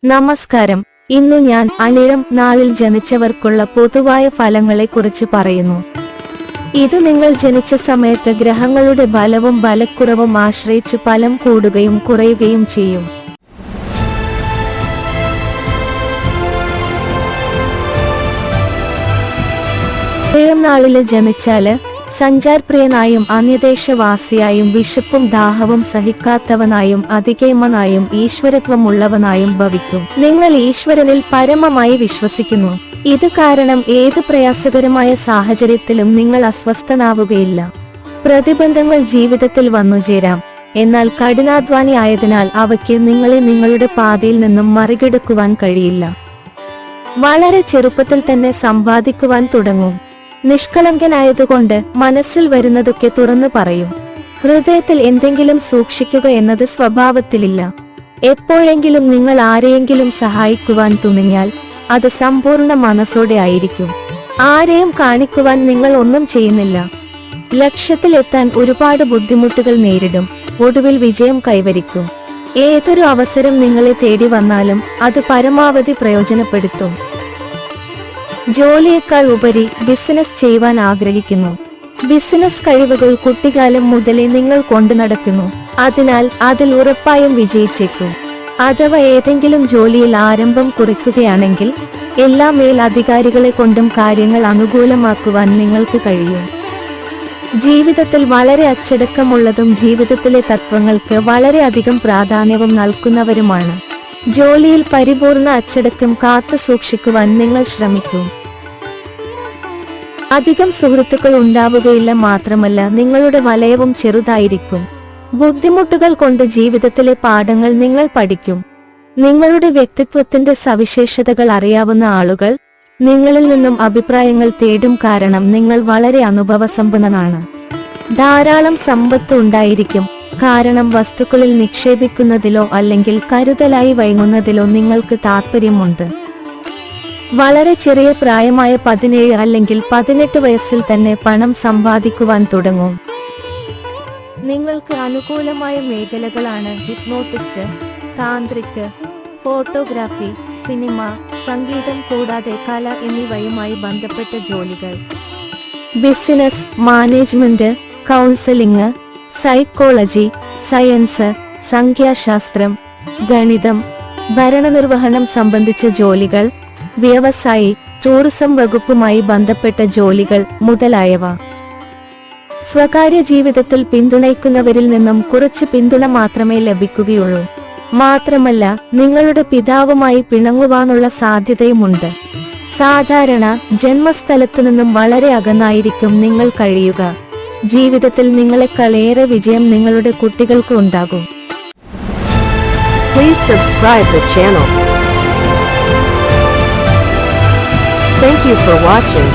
നമസ്കാരം. ഇന്നു ഞാൻ അനിഴം നാളിൽ ജനിച്ചവർക്കുള്ള പൊതുവായ ഫലങ്ങളെക്കുറിച്ച് പറയുന്നു. ഇത് നിങ്ങൾ ജനിച്ച സമയത്ത് ഗ്രഹങ്ങളുടെ ബലവും ബലക്കുറവും ആശ്രയിച്ച് ഫലം കൂടുകയും കുറയുകയും ചെയ്യും. അനിഴം നാളില് ജനിച്ചാല് സഞ്ചാരപ്രിയനായും അന്യദേശവാസിയായും വിശപ്പും ദാഹവും സഹിക്കാത്തവനായും അതികേമനായും ഈശ്വരത്വമുള്ളവനായും ഭവിക്കും. നിങ്ങൾ ഈശ്വരനിൽ പരമമായി വിശ്വസിക്കുന്നു. ഇത് കാരണം ഏത് പ്രയാസകരമായ സാഹചര്യത്തിലും നിങ്ങൾ അസ്വസ്ഥനാവുകയില്ല. പ്രതിബന്ധങ്ങൾ ജീവിതത്തിൽ വന്നുചേരാം, എന്നാൽ കഠിനാധ്വാനി ആയതിനാൽ അവയ്ക്ക് നിങ്ങളെ നിങ്ങളുടെ പാതയിൽ നിന്നും മറികടക്കുവാൻ കഴിയില്ല. വളരെ ചെറുപ്പത്തിൽ തന്നെ സമ്പാദിക്കുവാൻ തുടങ്ങും. നിഷ്കളങ്കനായതുകൊണ്ട് മനസ്സിൽ വരുന്നതൊക്കെ തുറന്നു പറയും. ഹൃദയത്തിൽ എന്തെങ്കിലും സൂക്ഷിക്കുക എന്നത് സ്വഭാവത്തിലില്ല. എപ്പോഴെങ്കിലും നിങ്ങൾ ആരെയെങ്കിലും സഹായിക്കുവാൻ തുനിഞ്ഞാൽ അത് സമ്പൂർണ്ണ മനസ്സോടെ ആയിരിക്കും. ആരെയും കാണിക്കുവാൻ നിങ്ങൾ ഒന്നും ചെയ്യുന്നില്ല. ലക്ഷ്യത്തിലെത്താൻ ഒരുപാട് ബുദ്ധിമുട്ടുകൾ നേരിടും, ഒടുവിൽ വിജയം കൈവരിക്കും. ഏതൊരു അവസരം നിങ്ങളെ തേടി വന്നാലും അത് പരമാവധി പ്രയോജനപ്പെടുത്തും. ജോലിയേക്കാൾ ഉപരി ബിസിനസ് ചെയ്യുവാൻ ആഗ്രഹിക്കുന്നു. ബിസിനസ് കഴിവുകൾ കുട്ടിക്കാലം മുതലേ നിങ്ങൾ കൊണ്ടു നടക്കുന്നു, അതിനാൽ അതിൽ ഉറപ്പായും വിജയിച്ചേക്കും. അഥവാ ഏതെങ്കിലും ജോലിയിൽ ആരംഭം കുറിക്കുകയാണെങ്കിൽ എല്ലാ മേലധികാരികളെ കൊണ്ടും കാര്യങ്ങൾ അനുകൂലമാക്കുവാൻ നിങ്ങൾക്ക് കഴിയും. ജീവിതത്തിൽ വളരെ അച്ചടക്കമുള്ളതും ജീവിതത്തിലെ തത്വങ്ങൾക്ക് വളരെയധികം പ്രാധാന്യവും നൽകുന്നവരുമാണ്. ജോലിയിൽ പരിപൂർണ അച്ചടക്കം കാത്തു സൂക്ഷിക്കുവാൻ നിങ്ങൾ ശ്രമിക്കും. അധികം സുഹൃത്തുക്കൾ ഉണ്ടാവുകയില്ല, മാത്രമല്ല നിങ്ങളുടെ വലയവും ചെറുതായിരിക്കും. ബുദ്ധിമുട്ടുകൾ കൊണ്ട് ജീവിതത്തിലെ പാഠങ്ങൾ നിങ്ങൾ പഠിക്കും. നിങ്ങളുടെ വ്യക്തിത്വത്തിന്റെ സവിശേഷതകൾ അറിയാവുന്ന ആളുകൾ നിങ്ങളിൽ നിന്നും അഭിപ്രായങ്ങൾ തേടും, കാരണം നിങ്ങൾ വളരെ അനുഭവസമ്പന്നനാണ്. ധാരാളം സമ്പത്ത് ഉണ്ടായിരിക്കും, കാരണം വസ്തുക്കളിൽ നിക്ഷേപിക്കുന്നതിലോ അല്ലെങ്കിൽ കരുതലായി വൈകുന്നതിലോ നിങ്ങൾക്ക് താൽപ്പര്യമുണ്ട്. വളരെ ചെറിയ പ്രായമായ 17 അല്ലെങ്കിൽ 18 വയസ്സിൽ തന്നെ പണം സമ്പാദിക്കുവാൻ തുടങ്ങും. നിങ്ങൾക്ക് അനുകൂലമായ മേഖലകളാണ് ഹിപ്നോട്ടിസ്റ്റ്, താന്ത്രിക്, ഫോട്ടോഗ്രാഫി, സിനിമ, സംഗീതം കൂടാതെ കല എന്നിവയുമായി ബന്ധപ്പെട്ട ജോലികൾ. Business, management, counselling, psychology, science, സംഖ്യാശാസ്ത്രം, ഗണിതം, ഭരണനിർവഹണം സംബന്ധിച്ച ജോലികൾ, വ്യവസായി, ടൂറിസം വകുപ്പുമായി ബന്ധപ്പെട്ട ജോലികൾ മുതലായവ. സ്വകാര്യ ജീവിതത്തിൽ പിന്തുണയ്ക്കുന്നവരിൽ നിന്നും കുറച്ച് പിന്തുണ മാത്രമേ ലഭിക്കുകയുള്ളൂ. മാത്രമല്ല നിങ്ങളുടെ പിതാവുമായി പിണങ്ങുവാനുള്ള സാധ്യതയുമുണ്ട്. സാധാരണ ജന്മസ്ഥലത്തു നിന്നും വളരെ അകന്നായിരിക്കും നിങ്ങൾ കഴിയുക. ജീവിതത്തിൽ നിങ്ങളെക്കാൾ ഏറെ വിജയം നിങ്ങളുടെ കുട്ടികൾക്ക് ഉണ്ടാകും. Please subscribe the channel. Thank you for watching.